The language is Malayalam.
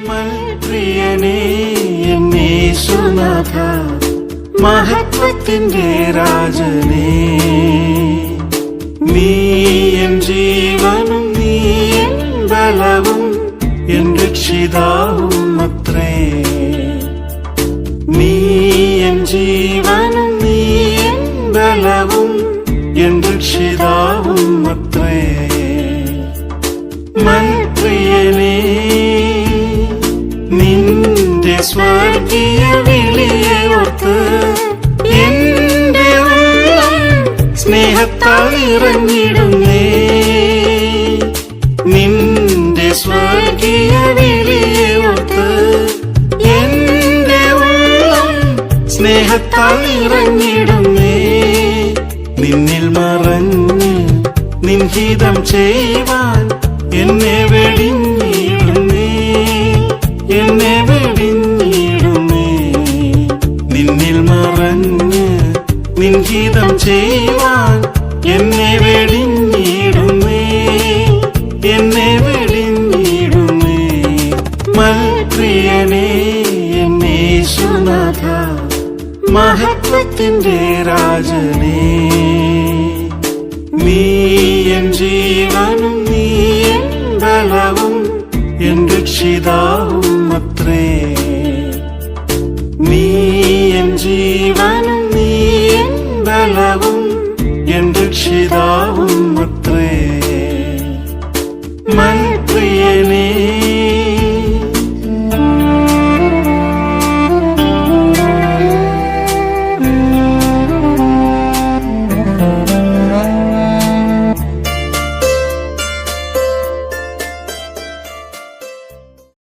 മൽപ്രിയനേ എന്നേശുനാഥ, മഹത്വത്തിന്റെ രാജനേ, നീ എൻ ജീവനും നീ എൻ ബലവും എൻ രക്ഷിതാവും അത്രേ. നീ എൻ ജീവനും നീ എൻ ബലവും എൻ രക്ഷിതാവും അത്രേ. മൽപ്രിയനേ, നിന്റെ സ്വർഗീയ വിളിയെ ഓർത്ത് എന്റെ ഉള്ളം സ്നേഹത്താൽ ഇറങ്ങിടുന്നേ. നിന്റെ സ്വർഗീയ വിളിയെ ഓർത്ത് എന്റെ ഉള്ളം സ്നേഹത്താൽ ഇറങ്ങിടുന്നേ. നിന്നിൽ മറഞ്ഞ് നിൻഹിതം ചെയ്യുവാൻ എന്നെ വെടിഞ്ഞിടുന്നേ, എന്നെ വെടിഞ്ഞിടുന്നേ. നിന്നിൽ മറഞ്ഞ് നിൻഹിതം ചെയ്യുവാൻ എന്നെ വെടിഞ്ഞിടുന്നേ, എന്നെ വെടിഞ്ഞിടുന്നേ. മൽപ്രിയനേ എന്നേശുനാഥ, മഹത്വത്തിന്റെ രാജനേ, നീ എൻ ജീവനും നീ എൻ ബലവും എൻ രക്ഷിതാവും അത്രേ.